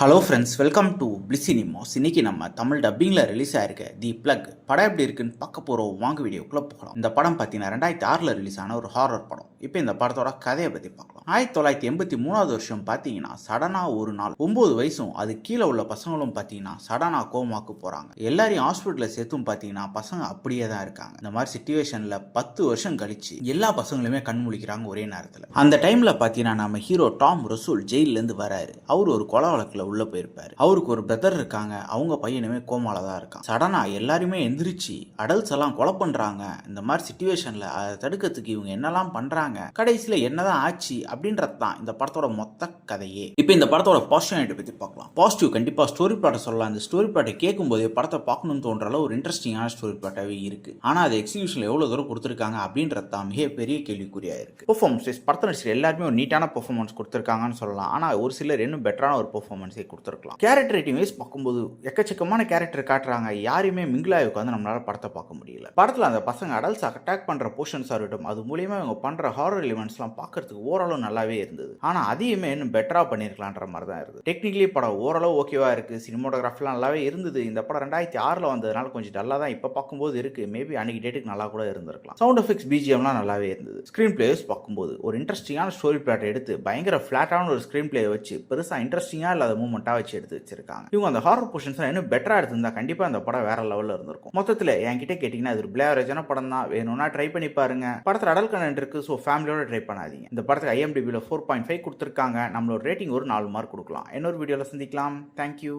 Hello friends, welcome to bliss cinemas. இன்னைக்கு நம்ம Tamil டப்பிங்கில் release ஆயிருக்க தி பிளக் படம் எப்படி இருக்குன்னு பார்க்க போகிறோம். வாங்க வீடியோக்குள்ளே போகலாம். இந்த படம் பார்த்தீங்கன்னா 2006 ரிலீஸ் ஆன ஒரு ஹாரர் படம். இப்போ இந்த படத்தோட கதையை பற்றி பார்க்கலாம். 1983 வருஷம் பார்த்தீங்கன்னா சடனாக ஒரு நாள் 9 வயசும் அது கீழே உள்ள பசங்களும் பார்த்தீங்கன்னா சடனாக கோமாக்கு போகிறாங்க. எல்லாரையும் ஹாஸ்பிட்டலில் சேர்த்தும் பார்த்தீங்கன்னா பசங்க அப்படியே தான் இருக்காங்க. இந்த மாதிரி சுச்சுவேஷனில் 10 வருஷம் கழிச்சு எல்லா பசங்களுமே கண் முழிக்கிறாங்க ஒரே நேரத்தில். அந்த டைமில் பார்த்தீங்கன்னா நம்ம ஹீரோ டாம் ரசூல் ஜெயிலேருந்து வராரு. அவர் ஒரு கொலை வழக்கில் உள்ள போயிருப்பாரு. அவருக்கு ஒரு பிரதர் இருக்காங்க. அவங்க பையனுமே கோமால தான் இருக்கான். சடனா எல்லாருமே எந்திரிச்சு அடல்ட்ஸ் எல்லாம் கொலை பண்றாங்க. இந்த மாதிரி சிச்சுவேஷன்ல அதை தடுக்கிறதுக்கு இவங்க என்னெல்லாம் பண்றாங்க, கடைசியில என்னதான் ஆச்சு அப்படின்றது தான் இந்த படத்தோட மொத்த கதையே. இப்போ இந்த படத்தோட பாசிட்டிவ் பத்தி பார்க்கலாம். பாசிட்டிவ் கண்டிப்பா ஸ்டோரி பிளாட்டை சொல்லலாம். இந்த ஸ்டோரி பிளாட்டை கேட்கும் போதே படத்தை பார்க்கணும்னு தோன்ற அளவு ஒரு இன்ட்ரெஸ்டிங்கான ஸ்டோரி பிளாட்டாவே இருக்கு. ஆனா அது எக்ஸிகியூஷன்ல எவ்வளவு தூரம் கொடுத்திருக்காங்க அப்படின்றது தான் மிகப்பெரிய கேள்விக்குறியா இருக்கு. பெர்ஃபார்மன்ஸ் படத்தை நடிச்ச எல்லாருமே ஒரு நீட்டான பெர்ஃபார்மன்ஸ் கொடுத்திருக்காங்கன்னு சொல்லலாம். ஆனா ஒரு சிலர் இன்னும் பெட்டரான ஒரு பெர்ஃபார்மன்ஸ் கொடுத்துருக்கலாம். கேரக்டர் ரேட்டிங் வைஸ் பார்க்கும்போது எக்கச்சக்கமான கேரக்டர் காட்டுறாங்க. யாரையுமே மிங்கிளாக உட்காந்து நம்மளால படத்தை பார்க்க முடியல. படத்தில் அந்த பசங்க அடல்ட்ஸ் அட்டாக் பண்ற போர்ஷன்ஸாக இருக்கட்டும், அது மூலியமா இவங்க பண்ற ஹாரர் எலிமெண்ட்ஸ்லாம் பார்க்கறதுக்கு ஓரளவு நல்லாவே இருந்தது. ஆனால் அதையுமே இன்னும் பெட்டரா பண்ணிருக்கலான்ற மாதிரி தான் இருக்குது. டெக்னிக்கலி படம் ஓரளவு ஓகேவா இருக்கு. சினிமோட்டோகிராஃபிலாம் நல்லாவே இருந்தது. இந்த படம் 2006 வந்ததுனால கொஞ்சம் டல்லா தான் இப்போ பார்க்கும்போது இருக்கு. மேபி அன்னைக்கு டேட்டுக்கு நல்லா கூட இருந்திருக்கலாம். சவுண்ட் எஃபெக்ட்ஸ் பிஜிஎம்லாம் நல்லாவே இருந்தது. ஸ்கிரீன் பிளேஸ் பார்க்கும்போது ஒரு இன்ட்ரெஸ்டிங்கான ஸ்டோரி பிளாட் எடுத்து பயங்கர ஃபிளாட்டான ஒரு ஸ்கிரீன் பிளே வச்சு பெருசா இன்ட்ரெஸ்டிங்கா இல்லாத மூமெண்டா வச்சு எடுத்து வச்சிருக்காங்க. இவங்க அந்த ஹாரர் போர்ஷன்ஸ் இன்னும் பெட்டரா எடுத்திருந்தா கண்டிப்பா அந்த படம் வேற லெவல்ல இருந்திருக்கும். மொத்தத்துல என்கிட்ட கேட்டீங்கன்னா அது ஒரு பிளேவரேஜான படம் தான். வேணும்னா ட்ரை பண்ணி பாருங்க. படத்துல அடல்ட் கண்டென்ட் இருக்கு. ஸோ ஃபேமிலியோட ட்ரை பண்ணாதீங்க. இந்த படத்துக்கு IMDbல 4.5 கொடுத்திருக்காங்க. நம்மளோட ரேட்டிங் ஒரு 4 மார்க் கொடுக்கலாம். இன்னொரு வீடியோல சந்திக்கலாம். தேங்க்யூ.